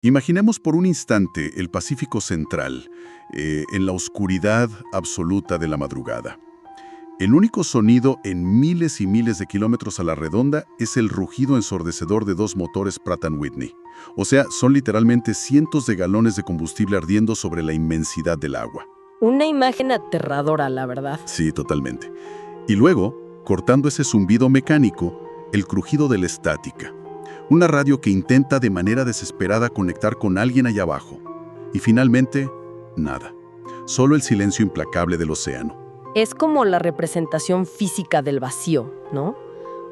Imaginemos por un instante el Pacífico Central, en la oscuridad absoluta de la madrugada. El único sonido en miles y miles de kilómetros a la redonda es el rugido ensordecedor de dos motores Pratt & Whitney. O sea, son literalmente cientos de galones de combustible ardiendo sobre la inmensidad del agua. Una imagen aterradora, la verdad. Sí, totalmente. Y luego, cortando ese zumbido mecánico, el crujido de la estática. Una radio que intenta de manera desesperada conectar con alguien allá abajo. Y finalmente, nada. Solo el silencio implacable del océano. Es como la representación física del vacío, ¿no?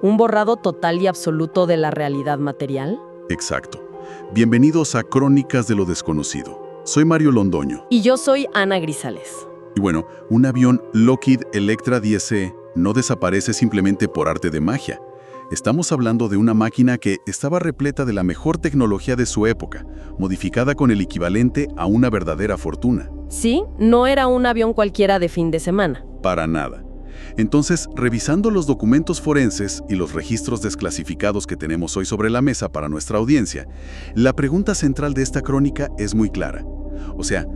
Un borrado total y absoluto de la realidad material. Exacto. Bienvenidos a Crónicas de lo Desconocido. Soy Mario Londoño. Y yo soy Ana Grisales. Y bueno, un avión Lockheed Electra 10C no desaparece simplemente por arte de magia. Estamos hablando de una máquina que estaba repleta de la mejor tecnología de su época, modificada con el equivalente a una verdadera fortuna. Sí, no era un avión cualquiera de fin de semana. Para nada. Entonces, revisando los documentos forenses y los registros desclasificados que tenemos hoy sobre la mesa para nuestra audiencia, la pregunta central de esta crónica es muy clara. O sea,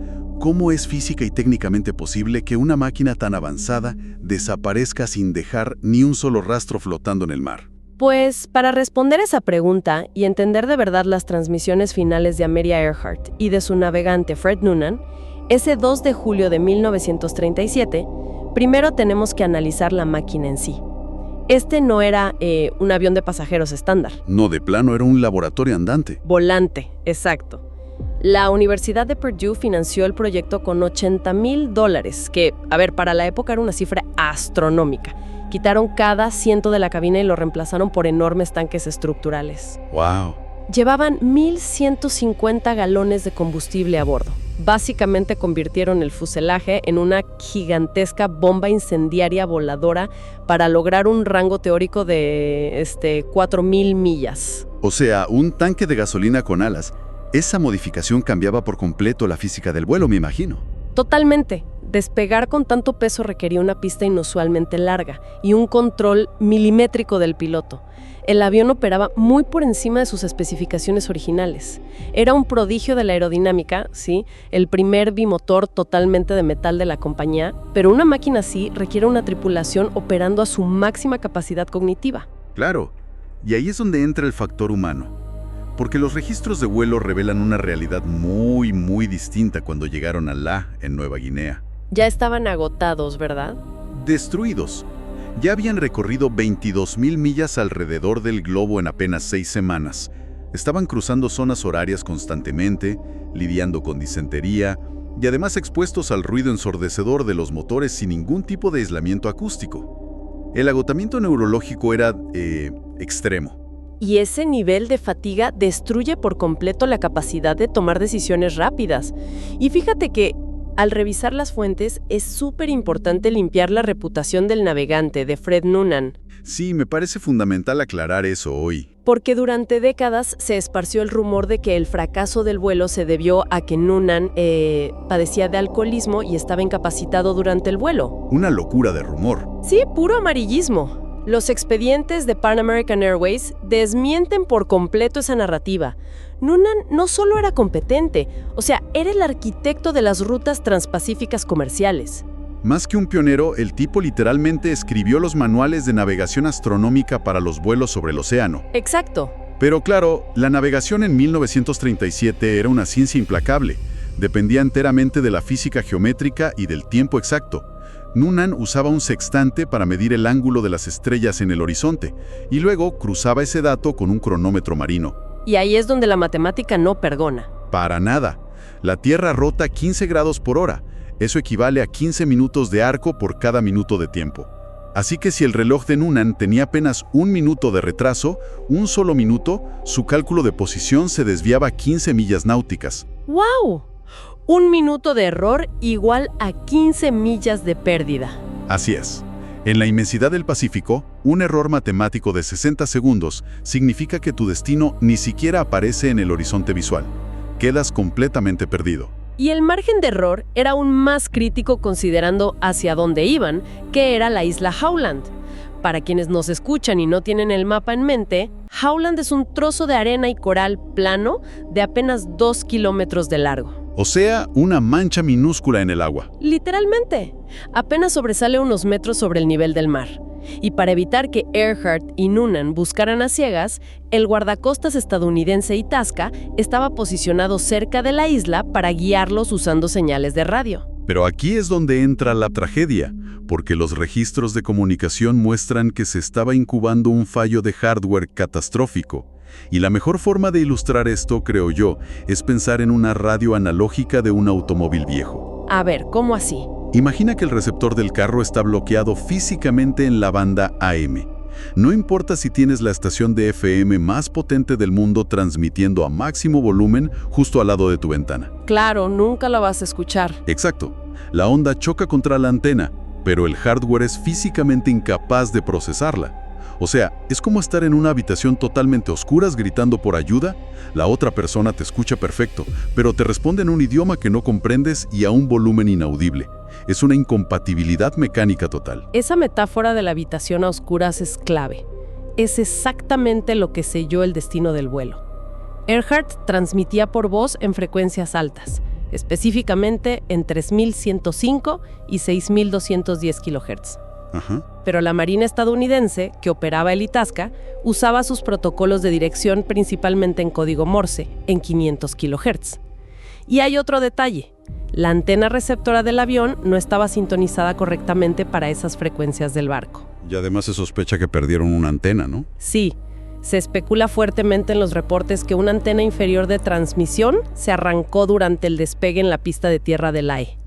¿cómo es física y técnicamente posible que una máquina tan avanzada desaparezca sin dejar ni un solo rastro flotando en el mar? Pues, para responder esa pregunta y entender de verdad las transmisiones finales de Amelia Earhart y de su navegante Fred Noonan, ese 2 de julio de 1937, primero tenemos que analizar la máquina en sí. Este no era un avión de pasajeros estándar. No, de plano era un laboratorio andante. Volante, exacto. La Universidad de Purdue financió el proyecto con $80,000, que, para la época era una cifra astronómica. Quitaron cada asiento de la cabina y lo reemplazaron por enormes tanques estructurales. ¡Wow! Llevaban 1,150 galones de combustible a bordo. Básicamente convirtieron el fuselaje en una gigantesca bomba incendiaria voladora para lograr un rango teórico de 4,000 millas. O sea, un tanque de gasolina con alas. Esa modificación cambiaba por completo la física del vuelo, me imagino. Totalmente. Despegar con tanto peso requería una pista inusualmente larga y un control milimétrico del piloto. El avión operaba muy por encima de sus especificaciones originales. Era un prodigio de la aerodinámica, sí, el primer bimotor totalmente de metal de la compañía, pero una máquina así requiere una tripulación operando a su máxima capacidad cognitiva. Claro, y ahí es donde entra el factor humano. Porque los registros de vuelo revelan una realidad muy, muy distinta cuando llegaron a La, en Nueva Guinea. Ya estaban agotados, ¿verdad? Destruidos. Ya habían recorrido 22,000 millas alrededor del globo en apenas 6 semanas. Estaban cruzando zonas horarias constantemente, lidiando con disentería y además expuestos al ruido ensordecedor de los motores sin ningún tipo de aislamiento acústico. El agotamiento neurológico era extremo. Y ese nivel de fatiga destruye por completo la capacidad de tomar decisiones rápidas. Y fíjate que, al revisar las fuentes, es súper importante limpiar la reputación del navegante, de Fred Noonan. Sí, me parece fundamental aclarar eso hoy. Porque durante décadas se esparció el rumor de que el fracaso del vuelo se debió a que Noonan padecía de alcoholismo y estaba incapacitado durante el vuelo. Una locura de rumor. Sí, puro amarillismo. Los expedientes de Pan American Airways desmienten por completo esa narrativa. Noonan no solo era competente, era el arquitecto de las rutas transpacíficas comerciales. Más que un pionero, el tipo literalmente escribió los manuales de navegación astronómica para los vuelos sobre el océano. Exacto. Pero claro, la navegación en 1937 era una ciencia implacable. Dependía enteramente de la física geométrica y del tiempo exacto. Noonan usaba un sextante para medir el ángulo de las estrellas en el horizonte y luego cruzaba ese dato con un cronómetro marino. Y ahí es donde la matemática no perdona. Para nada. La Tierra rota 15 grados por hora. Eso equivale a 15 minutos de arco por cada minuto de tiempo. Así que si el reloj de Noonan tenía apenas 1 minuto de retraso, un solo minuto, su cálculo de posición se desviaba 15 millas náuticas. ¡Wow! 1 minuto de error igual a 15 millas de pérdida. Así es. En la inmensidad del Pacífico, un error matemático de 60 segundos significa que tu destino ni siquiera aparece en el horizonte visual. Quedas completamente perdido. Y el margen de error era aún más crítico considerando hacia dónde iban, que era la isla Howland. Para quienes nos escuchan y no tienen el mapa en mente, Howland es un trozo de arena y coral plano de apenas 2 kilómetros de largo. O sea, una mancha minúscula en el agua. Literalmente. Apenas sobresale unos metros sobre el nivel del mar. Y para evitar que Earhart y Noonan buscaran a ciegas, el guardacostas estadounidense Itasca estaba posicionado cerca de la isla para guiarlos usando señales de radio. Pero aquí es donde entra la tragedia, porque los registros de comunicación muestran que se estaba incubando un fallo de hardware catastrófico. Y la mejor forma de ilustrar esto, creo yo, es pensar en una radio analógica de un automóvil viejo. A ver, ¿cómo así? Imagina que el receptor del carro está bloqueado físicamente en la banda AM. No importa si tienes la estación de FM más potente del mundo transmitiendo a máximo volumen justo al lado de tu ventana. Claro, nunca la vas a escuchar. Exacto. La onda choca contra la antena, pero el hardware es físicamente incapaz de procesarla. O sea, es como estar en una habitación totalmente oscuras gritando por ayuda. La otra persona te escucha perfecto, pero te responde en un idioma que no comprendes y a un volumen inaudible. Es una incompatibilidad mecánica total. Esa metáfora de la habitación a oscuras es clave. Es exactamente lo que selló el destino del vuelo. Earhart transmitía por voz en frecuencias altas, específicamente en 3105 y 6210 kHz. Pero la Marina estadounidense, que operaba el Itasca, usaba sus protocolos de dirección principalmente en código Morse, en 500 kHz. Y hay otro detalle. La antena receptora del avión no estaba sintonizada correctamente para esas frecuencias del barco. Y además se sospecha que perdieron una antena, ¿no? Sí. Se especula fuertemente en los reportes que una antena inferior de transmisión se arrancó durante el despegue en la pista de tierra de Lae.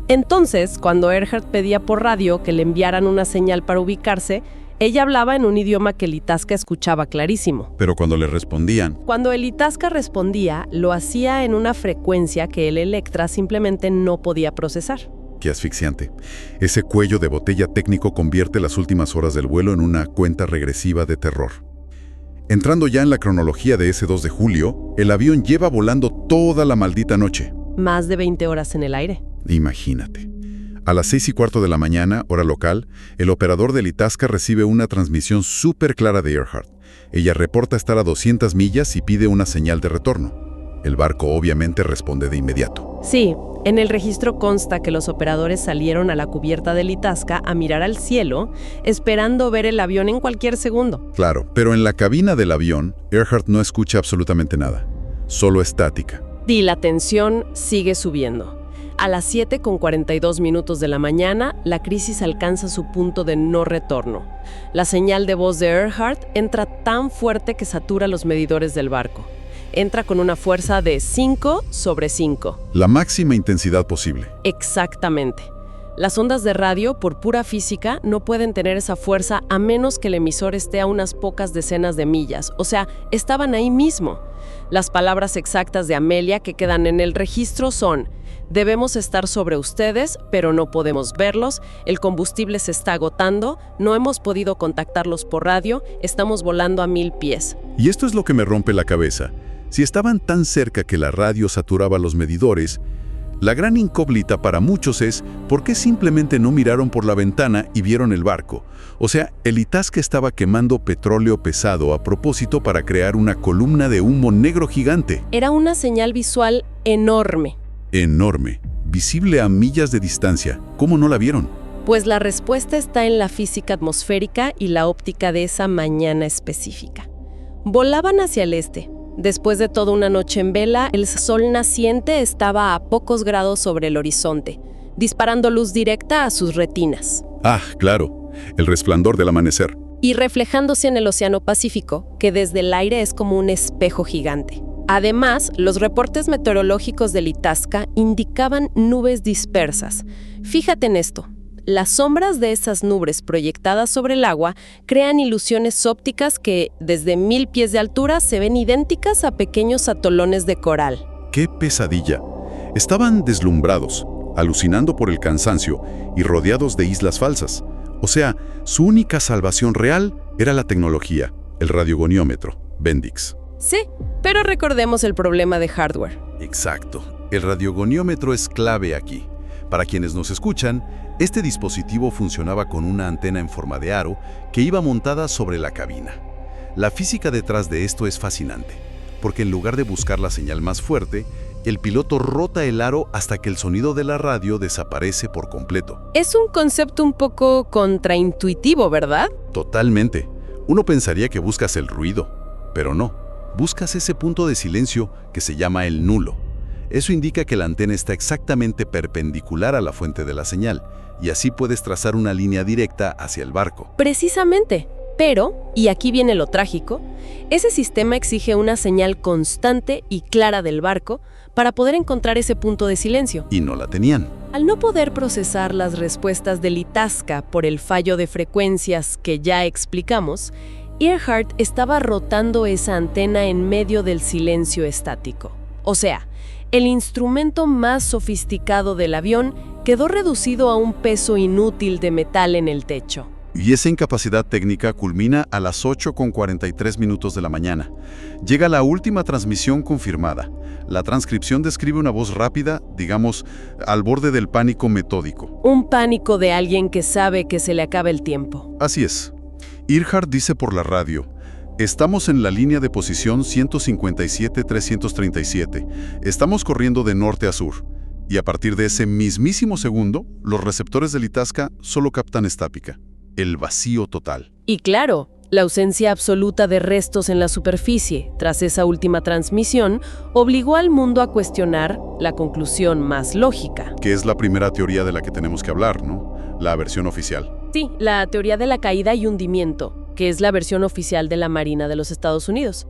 Entonces, cuando Earhart pedía por radio que le enviaran una señal para ubicarse, ella hablaba en un idioma que el Itasca escuchaba clarísimo. Pero cuando le respondían... Cuando el Itasca respondía, lo hacía en una frecuencia que el Electra simplemente no podía procesar. Qué asfixiante. Ese cuello de botella técnico convierte las últimas horas del vuelo en una cuenta regresiva de terror. Entrando ya en la cronología de ese 2 de julio, el avión lleva volando toda la maldita noche. Más de 20 horas en el aire. Imagínate. A las 6:15 de la mañana, hora local, el operador del Itasca recibe una transmisión súper clara de Earhart. Ella reporta estar a 200 millas y pide una señal de retorno. El barco obviamente responde de inmediato. Sí, en el registro consta que los operadores salieron a la cubierta del Itasca a mirar al cielo, esperando ver el avión en cualquier segundo. Claro, pero en la cabina del avión, Earhart no escucha absolutamente nada. Solo estática. Y la tensión sigue subiendo. A las 7:42 de la mañana, la crisis alcanza su punto de no retorno. La señal de voz de Earhart entra tan fuerte que satura los medidores del barco. Entra con una fuerza de 5/5. La máxima intensidad posible. Exactamente. Las ondas de radio, por pura física, no pueden tener esa fuerza a menos que el emisor esté a unas pocas decenas de millas. O sea, estaban ahí mismo. Las palabras exactas de Amelia que quedan en el registro son: debemos estar sobre ustedes, pero no podemos verlos, el combustible se está agotando, no hemos podido contactarlos por radio, estamos volando a 1000 pies. Y esto es lo que me rompe la cabeza. Si estaban tan cerca que la radio saturaba los medidores, la gran incógnita para muchos es ¿por qué simplemente no miraron por la ventana y vieron el barco? O sea, el Itasca estaba quemando petróleo pesado a propósito para crear una columna de humo negro gigante. Era una señal visual enorme. Enorme, visible a millas de distancia. ¿Cómo no la vieron? Pues la respuesta está en la física atmosférica y la óptica de esa mañana específica. Volaban hacia el este. Después de toda una noche en vela, el sol naciente estaba a pocos grados sobre el horizonte, disparando luz directa a sus retinas. Ah, claro, el resplandor del amanecer. Y reflejándose en el Océano Pacífico, que desde el aire es como un espejo gigante. Además, los reportes meteorológicos del Itasca indicaban nubes dispersas. Fíjate en esto. Las sombras de esas nubes proyectadas sobre el agua crean ilusiones ópticas que, desde 1000 pies de altura, se ven idénticas a pequeños atolones de coral. ¡Qué pesadilla! Estaban deslumbrados, alucinando por el cansancio y rodeados de islas falsas. O sea, su única salvación real era la tecnología, el radiogoniómetro, Bendix. Sí, pero recordemos el problema de hardware. Exacto. El radiogoniómetro es clave aquí. Para quienes nos escuchan, este dispositivo funcionaba con una antena en forma de aro que iba montada sobre la cabina. La física detrás de esto es fascinante, porque en lugar de buscar la señal más fuerte, el piloto rota el aro hasta que el sonido de la radio desaparece por completo. Es un concepto un poco contraintuitivo, ¿verdad? Totalmente. Uno pensaría que buscas el ruido, pero no. Buscas ese punto de silencio que se llama el nulo. Eso indica que la antena está exactamente perpendicular a la fuente de la señal, y así puedes trazar una línea directa hacia el barco. Precisamente. Pero, y aquí viene lo trágico, ese sistema exige una señal constante y clara del barco para poder encontrar ese punto de silencio. Y no la tenían. Al no poder procesar las respuestas del Itasca por el fallo de frecuencias que ya explicamos, Earhart estaba rotando esa antena en medio del silencio estático. O sea, el instrumento más sofisticado del avión quedó reducido a un peso inútil de metal en el techo. Y esa incapacidad técnica culmina a las 8:43 de la mañana. Llega la última transmisión confirmada. La transcripción describe una voz rápida, digamos, al borde del pánico metódico. Un pánico de alguien que sabe que se le acaba el tiempo. Así es. Earhart dice por la radio: estamos en la línea de posición 157-337. Estamos corriendo de norte a sur. Y a partir de ese mismísimo segundo, los receptores del Itasca solo captan estática. El vacío total. Y claro, la ausencia absoluta de restos en la superficie tras esa última transmisión obligó al mundo a cuestionar la conclusión más lógica. Que es la primera teoría de la que tenemos que hablar, ¿no? La versión oficial. Sí, la teoría de la caída y hundimiento, que es la versión oficial de la Marina de los Estados Unidos.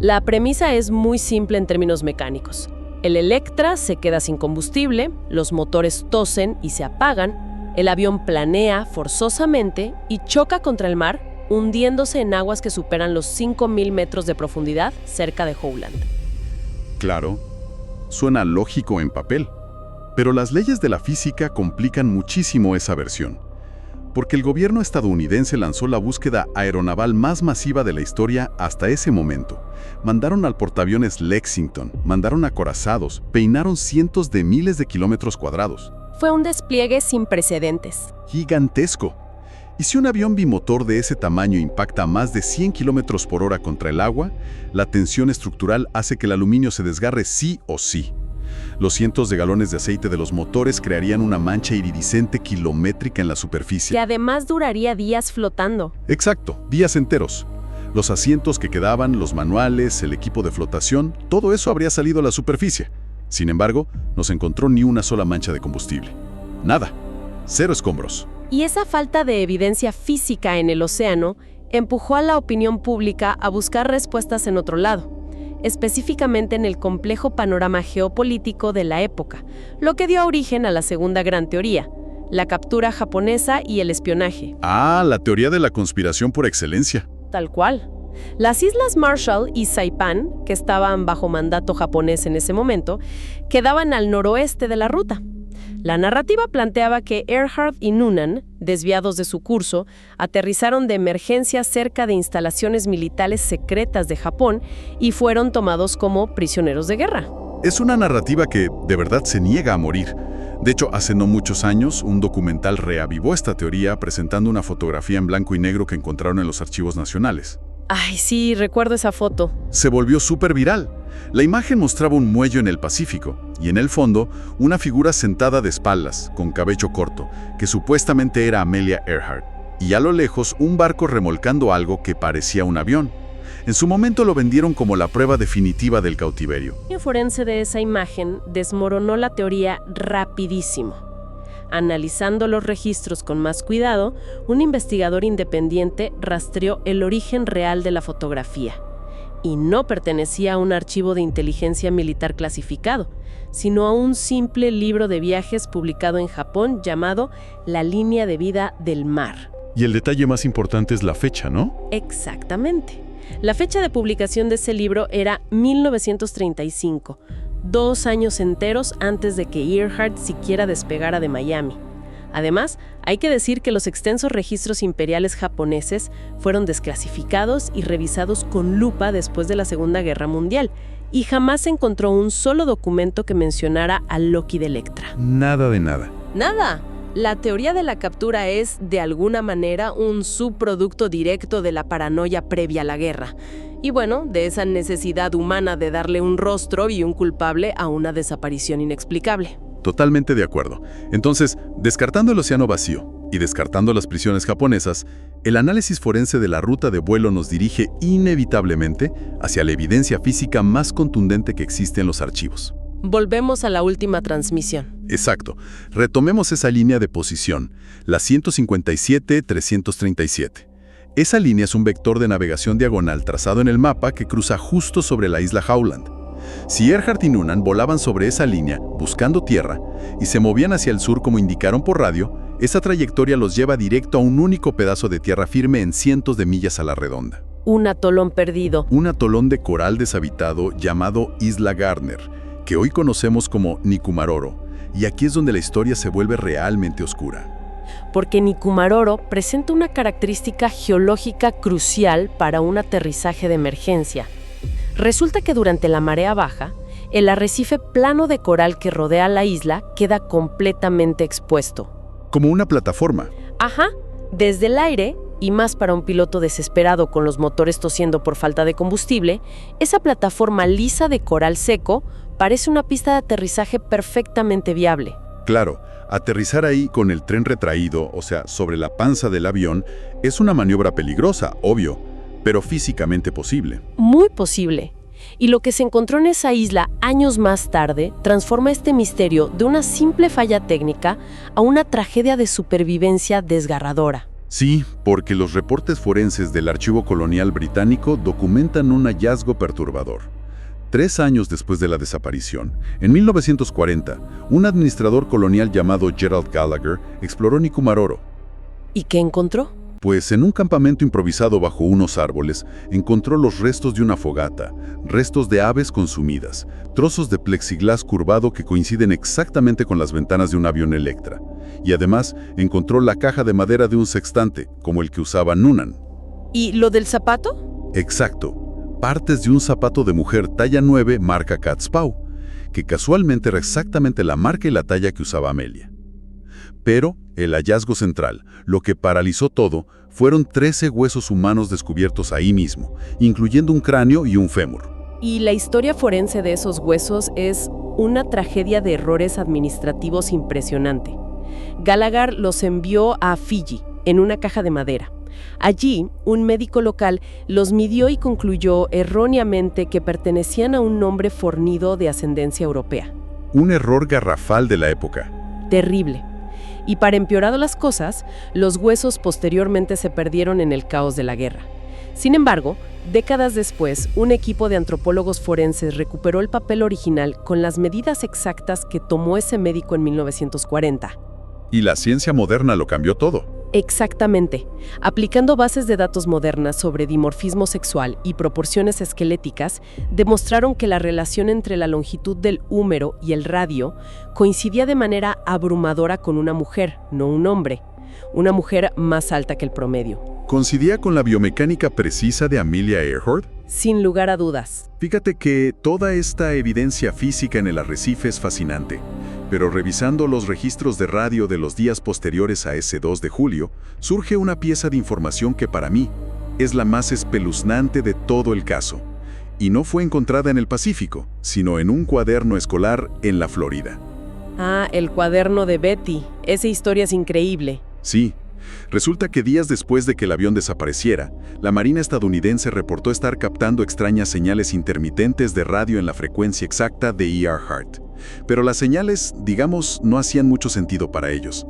La premisa es muy simple en términos mecánicos. El Electra se queda sin combustible, los motores tosen y se apagan, el avión planea forzosamente y choca contra el mar, hundiéndose en aguas que superan los 5.000 metros de profundidad cerca de Howland. Claro, suena lógico en papel, pero las leyes de la física complican muchísimo esa versión, porque el gobierno estadounidense lanzó la búsqueda aeronaval más masiva de la historia hasta ese momento. Mandaron al portaaviones Lexington, mandaron acorazados, peinaron cientos de miles de kilómetros cuadrados. Fue un despliegue sin precedentes. Gigantesco. Y si un avión bimotor de ese tamaño impacta a más de 100 kilómetros por hora contra el agua, la tensión estructural hace que el aluminio se desgarre sí o sí. Los cientos de galones de aceite de los motores crearían una mancha iridiscente kilométrica en la superficie. Que además duraría días flotando. Exacto, días enteros. Los asientos que quedaban, los manuales, el equipo de flotación, todo eso habría salido a la superficie. Sin embargo, no se encontró ni una sola mancha de combustible. Nada. Cero escombros. Y esa falta de evidencia física en el océano empujó a la opinión pública a buscar respuestas en otro lado, específicamente en el complejo panorama geopolítico de la época, lo que dio origen a la segunda gran teoría, la captura japonesa y el espionaje. Ah, la teoría de la conspiración por excelencia. Tal cual. Las Islas Marshall y Saipán, que estaban bajo mandato japonés en ese momento, quedaban al noroeste de la ruta. La narrativa planteaba que Earhart y Noonan, desviados de su curso, aterrizaron de emergencia cerca de instalaciones militares secretas de Japón y fueron tomados como prisioneros de guerra. Es una narrativa que de verdad se niega a morir. De hecho, hace no muchos años, un documental reavivó esta teoría presentando una fotografía en blanco y negro que encontraron en los archivos nacionales. Ay, sí, recuerdo esa foto. Se volvió súper viral. La imagen mostraba un muelle en el Pacífico y en el fondo una figura sentada de espaldas, con cabello corto, que supuestamente era Amelia Earhart. Y a lo lejos un barco remolcando algo que parecía un avión. En su momento lo vendieron como la prueba definitiva del cautiverio. El forense de esa imagen desmoronó la teoría rapidísimo. Analizando los registros con más cuidado, un investigador independiente rastreó el origen real de la fotografía. Y no pertenecía a un archivo de inteligencia militar clasificado, sino a un simple libro de viajes publicado en Japón llamado La línea de vida del mar. Y el detalle más importante es la fecha, ¿no? Exactamente. La fecha de publicación de ese libro era 1935, 2 años enteros antes de que Earhart siquiera despegara de Miami. Además, hay que decir que los extensos registros imperiales japoneses fueron desclasificados y revisados con lupa después de la Segunda Guerra Mundial, y jamás se encontró un solo documento que mencionara al Loki de Electra. Nada de nada. ¡Nada! La teoría de la captura es, de alguna manera, un subproducto directo de la paranoia previa a la guerra. Y bueno, de esa necesidad humana de darle un rostro y un culpable a una desaparición inexplicable. Totalmente de acuerdo. Entonces, descartando el océano vacío y descartando las prisiones japonesas, el análisis forense de la ruta de vuelo nos dirige inevitablemente hacia la evidencia física más contundente que existe en los archivos. Volvemos a la última transmisión. Exacto. Retomemos esa línea de posición, la 157-337. Esa línea es un vector de navegación diagonal trazado en el mapa que cruza justo sobre la isla Howland. Si Earhart y Noonan volaban sobre esa línea, buscando tierra, y se movían hacia el sur como indicaron por radio, esa trayectoria los lleva directo a un único pedazo de tierra firme en cientos de millas a la redonda. Un atolón perdido. Un atolón de coral deshabitado llamado Isla Gardner, que hoy conocemos como Nikumaroro, y aquí es donde la historia se vuelve realmente oscura. Porque Nikumaroro presenta una característica geológica crucial para un aterrizaje de emergencia. Resulta que durante la marea baja, el arrecife plano de coral que rodea la isla queda completamente expuesto. Como una plataforma. Ajá, desde el aire, y más para un piloto desesperado con los motores tosiendo por falta de combustible, esa plataforma lisa de coral seco parece una pista de aterrizaje perfectamente viable. Claro, aterrizar ahí con el tren retraído, o sea, sobre la panza del avión, es una maniobra peligrosa, obvio, pero físicamente posible. Muy posible. Y lo que se encontró en esa isla años más tarde transforma este misterio de una simple falla técnica a una tragedia de supervivencia desgarradora. Sí, porque los reportes forenses del Archivo Colonial Británico documentan un hallazgo perturbador. 3 años después de la desaparición, en 1940, un administrador colonial llamado Gerald Gallagher exploró Nikumaroro. ¿Y qué encontró? Pues en un campamento improvisado bajo unos árboles, encontró los restos de una fogata, restos de aves consumidas, trozos de plexiglás curvado que coinciden exactamente con las ventanas de un avión Electra. Y además, encontró la caja de madera de un sextante, como el que usaba Noonan. ¿Y lo del zapato? Exacto. Partes de un zapato de mujer talla 9 marca Catspau, que casualmente era exactamente la marca y la talla que usaba Amelia. Pero el hallazgo central, lo que paralizó todo, fueron 13 huesos humanos descubiertos ahí mismo, incluyendo un cráneo y un fémur. Y la historia forense de esos huesos es una tragedia de errores administrativos impresionante. Gallagher los envió a Fiji, en una caja de madera. Allí, un médico local los midió y concluyó erróneamente que pertenecían a un hombre fornido de ascendencia europea. Un error garrafal de la época. Terrible. Y para empeorar las cosas, los huesos posteriormente se perdieron en el caos de la guerra. Sin embargo, décadas después, un equipo de antropólogos forenses recuperó el papel original con las medidas exactas que tomó ese médico en 1940. Y la ciencia moderna lo cambió todo. Exactamente. Aplicando bases de datos modernas sobre dimorfismo sexual y proporciones esqueléticas, demostraron que la relación entre la longitud del húmero y el radio coincidía de manera abrumadora con una mujer, no un hombre. Una mujer más alta que el promedio. ¿Coincidía con la biomecánica precisa de Amelia Earhart? Sin lugar a dudas. Fíjate que toda esta evidencia física en el arrecife es fascinante. Pero revisando los registros de radio de los días posteriores a ese 2 de julio, surge una pieza de información que para mí es la más espeluznante de todo el caso. Y no fue encontrada en el Pacífico, sino en un cuaderno escolar en la Florida. Ah, el cuaderno de Betty. Esa historia es increíble. Sí. Resulta que días después de que el avión desapareciera, la Marina estadounidense reportó estar captando extrañas señales intermitentes de radio en la frecuencia exacta de Earhart. Pero las señales, digamos, no hacían mucho sentido para ellos,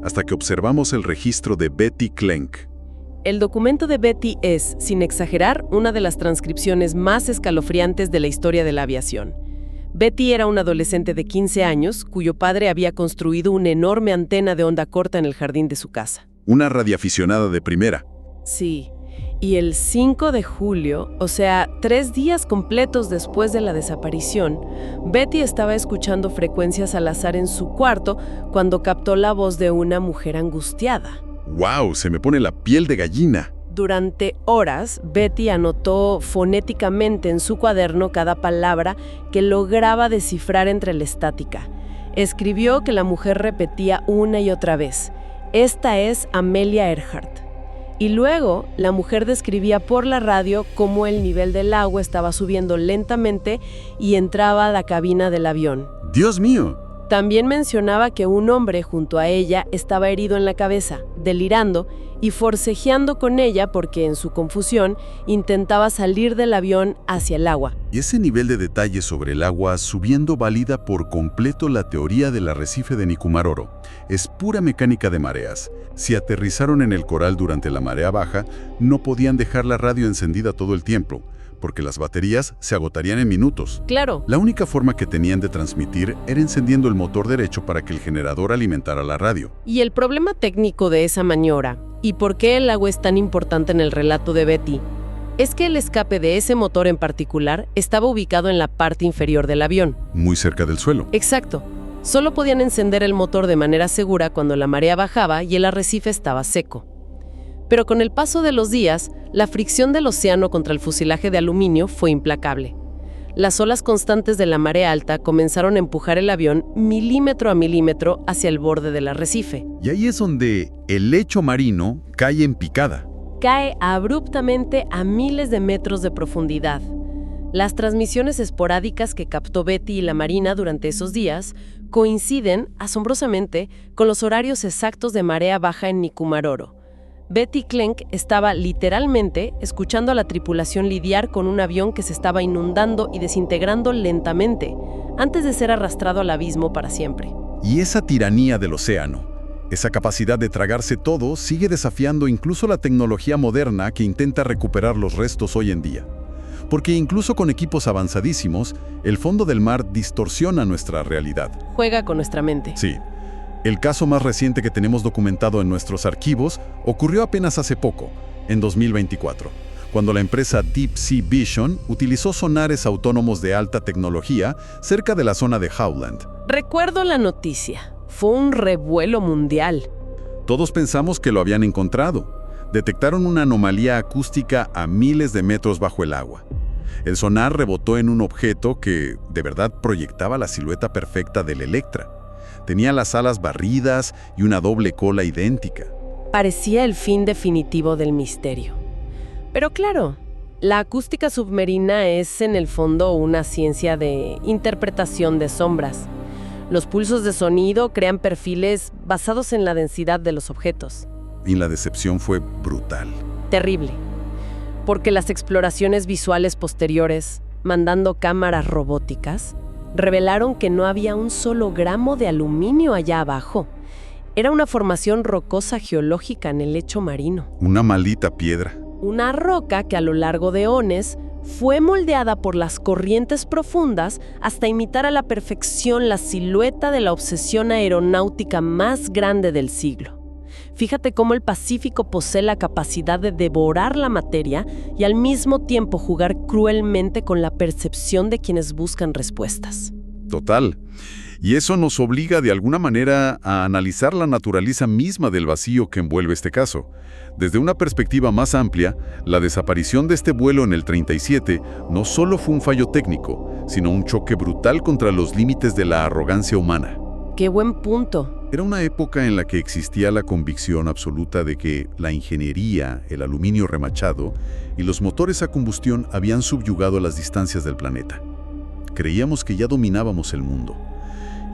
hasta que observamos el registro de Betty Klenk. El documento de Betty es, sin exagerar, una de las transcripciones más escalofriantes de la historia de la aviación. Betty era una adolescente de 15 años, cuyo padre había construido una enorme antena de onda corta en el jardín de su casa. Una radioaficionada de primera. Sí. Y el 5 de julio, o sea, 3 días completos después de la desaparición, Betty estaba escuchando frecuencias al azar en su cuarto cuando captó la voz de una mujer angustiada. ¡Wow! Se me pone la piel de gallina. Durante horas, Betty anotó fonéticamente en su cuaderno cada palabra que lograba descifrar entre la estática. Escribió que la mujer repetía una y otra vez: "Esta es Amelia Earhart". Y luego, la mujer describía por la radio cómo el nivel del agua estaba subiendo lentamente y entraba a la cabina del avión. ¡Dios mío! También mencionaba que un hombre junto a ella estaba herido en la cabeza, delirando y forcejeando con ella porque en su confusión intentaba salir del avión hacia el agua. Y ese nivel de detalle sobre el agua subiendo valida por completo la teoría del arrecife de Nikumaroro. Es pura mecánica de mareas. Si aterrizaron en el coral durante la marea baja, no podían dejar la radio encendida todo el tiempo, porque las baterías se agotarían en minutos. Claro. La única forma que tenían de transmitir era encendiendo el motor derecho para que el generador alimentara la radio. Y el problema técnico de esa maniobra, y por qué el agua es tan importante en el relato de Betty, es que el escape de ese motor en particular estaba ubicado en la parte inferior del avión. Muy cerca del suelo. Exacto. Solo podían encender el motor de manera segura cuando la marea bajaba y el arrecife estaba seco. Pero con el paso de los días, la fricción del océano contra el fuselaje de aluminio fue implacable. Las olas constantes de la marea alta comenzaron a empujar el avión milímetro a milímetro hacia el borde del arrecife. Y ahí es donde el lecho marino cae en picada. Cae abruptamente a miles de metros de profundidad. Las transmisiones esporádicas que captó Betty y la Marina durante esos días coinciden, asombrosamente, con los horarios exactos de marea baja en Nikumaroro. Betty Klenk estaba literalmente escuchando a la tripulación lidiar con un avión que se estaba inundando y desintegrando lentamente, antes de ser arrastrado al abismo para siempre. Y esa tiranía del océano, esa capacidad de tragarse todo, sigue desafiando incluso la tecnología moderna que intenta recuperar los restos hoy en día. Porque incluso con equipos avanzadísimos, el fondo del mar distorsiona nuestra realidad. Juega con nuestra mente. Sí. El caso más reciente que tenemos documentado en nuestros archivos ocurrió apenas hace poco, en 2024, cuando la empresa Deep Sea Vision utilizó sonares autónomos de alta tecnología cerca de la zona de Howland. Recuerdo la noticia. Fue un revuelo mundial. Todos pensamos que lo habían encontrado. Detectaron una anomalía acústica a miles de metros bajo el agua. El sonar rebotó en un objeto que, de verdad, proyectaba la silueta perfecta del Electra. Tenía las alas barridas y una doble cola idéntica. Parecía el fin definitivo del misterio. Pero claro, la acústica submarina es en el fondo una ciencia de interpretación de sombras. Los pulsos de sonido crean perfiles basados en la densidad de los objetos. Y la decepción fue brutal. Terrible. Porque las exploraciones visuales posteriores, mandando cámaras robóticas, revelaron que no había un solo gramo de aluminio allá abajo. Era una formación rocosa geológica en el lecho marino. Una maldita piedra. Una roca que a lo largo de eones fue moldeada por las corrientes profundas hasta imitar a la perfección la silueta de la obsesión aeronáutica más grande del siglo. Fíjate cómo el Pacífico posee la capacidad de devorar la materia y al mismo tiempo jugar cruelmente con la percepción de quienes buscan respuestas. Total. Y eso nos obliga de alguna manera a analizar la naturaleza misma del vacío que envuelve este caso. Desde una perspectiva más amplia, la desaparición de este vuelo en el 37 no solo fue un fallo técnico, sino un choque brutal contra los límites de la arrogancia humana. ¡Qué buen punto! Era una época en la que existía la convicción absoluta de que la ingeniería, el aluminio remachado y los motores a combustión habían subyugado las distancias del planeta. Creíamos que ya dominábamos el mundo.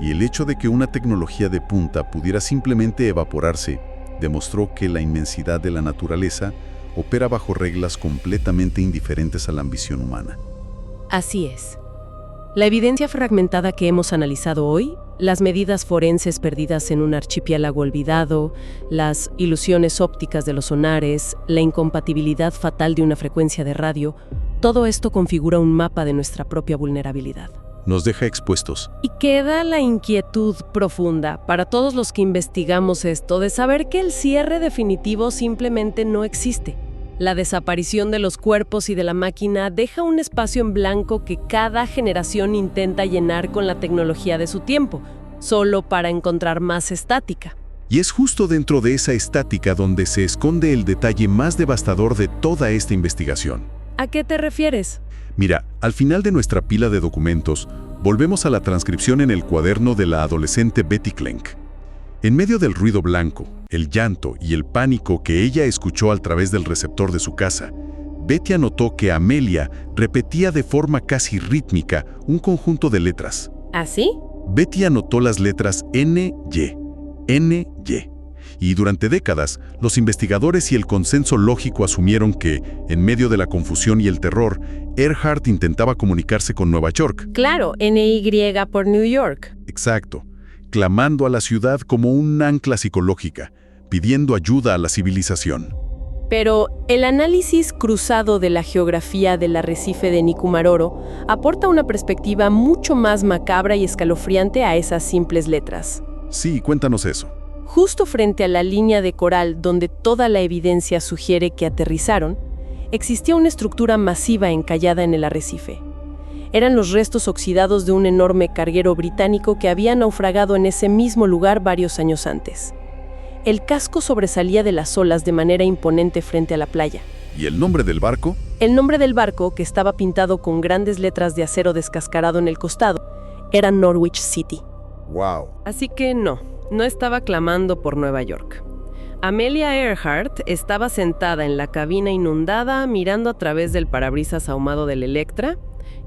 Y el hecho de que una tecnología de punta pudiera simplemente evaporarse demostró que la inmensidad de la naturaleza opera bajo reglas completamente indiferentes a la ambición humana. Así es. La evidencia fragmentada que hemos analizado hoy, las medidas forenses perdidas en un archipiélago olvidado, las ilusiones ópticas de los sonares, la incompatibilidad fatal de una frecuencia de radio, todo esto configura un mapa de nuestra propia vulnerabilidad. Nos deja expuestos. Y queda la inquietud profunda para todos los que investigamos esto de saber que el cierre definitivo simplemente no existe. La desaparición de los cuerpos y de la máquina deja un espacio en blanco que cada generación intenta llenar con la tecnología de su tiempo, solo para encontrar más estática. Y es justo dentro de esa estática donde se esconde el detalle más devastador de toda esta investigación. ¿A qué te refieres? Mira, al final de nuestra pila de documentos, Volvemos a la transcripción en el cuaderno de la adolescente Betty Klenk. En medio del ruido blanco, el llanto y el pánico que ella escuchó a través del receptor de su casa, Betty anotó que Amelia repetía de forma casi rítmica un conjunto de letras. ¿Así? Betty anotó las letras N-Y, N-Y. Y durante décadas, los investigadores y el consenso lógico asumieron que, en medio de la confusión y el terror, Earhart intentaba comunicarse con Nueva York. Claro, N-Y por New York. Exacto, clamando a la ciudad como un ancla psicológica, pidiendo ayuda a la civilización. Pero el análisis cruzado de la geografía del arrecife de Nikumaroro aporta una perspectiva mucho más macabra y escalofriante a esas simples letras. Sí, cuéntanos eso. Justo frente a la línea de coral donde toda la evidencia sugiere que aterrizaron, existía una estructura masiva encallada en el arrecife. Eran los restos oxidados de un enorme carguero británico que había naufragado en ese mismo lugar varios años antes. El casco sobresalía de las olas de manera imponente frente a la playa. ¿Y el nombre del barco? El nombre del barco, que estaba pintado con grandes letras de acero descascarado en el costado, era Norwich City. ¡Wow! Así que no estaba clamando por Nueva York. Amelia Earhart estaba sentada en la cabina inundada mirando a través del parabrisas ahumado del Electra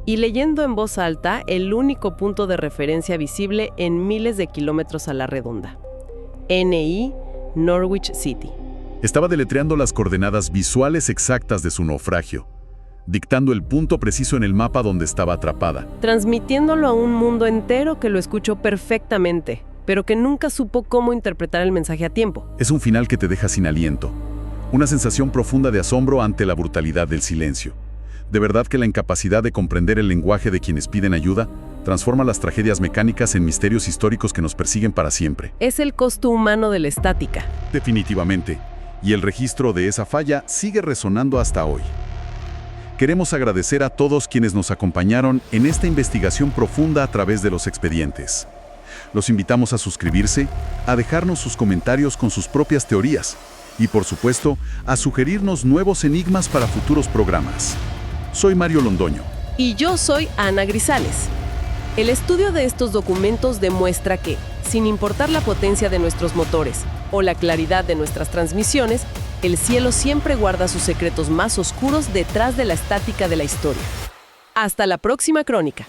y leyendo en voz alta el único punto de referencia visible en miles de kilómetros a la redonda. N.I. Norwich City. Estaba deletreando las coordenadas visuales exactas de su naufragio, dictando el punto preciso en el mapa donde estaba atrapada. Transmitiéndolo a un mundo entero que lo escuchó perfectamente, pero que nunca supo cómo interpretar el mensaje a tiempo. Es un final que te deja sin aliento, una sensación profunda de asombro ante la brutalidad del silencio. De verdad que la incapacidad de comprender el lenguaje de quienes piden ayuda transforma las tragedias mecánicas en misterios históricos que nos persiguen para siempre. Es el costo humano de la estática. Definitivamente. Y el registro de esa falla sigue resonando hasta hoy. Queremos agradecer a todos quienes nos acompañaron en esta investigación profunda a través de los expedientes. Los invitamos a suscribirse, a dejarnos sus comentarios con sus propias teorías y, por supuesto, a sugerirnos nuevos enigmas para futuros programas. Soy Mario Londoño. Y yo soy Ana Grisales. El estudio de estos documentos demuestra que, sin importar la potencia de nuestros motores o la claridad de nuestras transmisiones, el cielo siempre guarda sus secretos más oscuros detrás de la estática de la historia. Hasta la próxima crónica.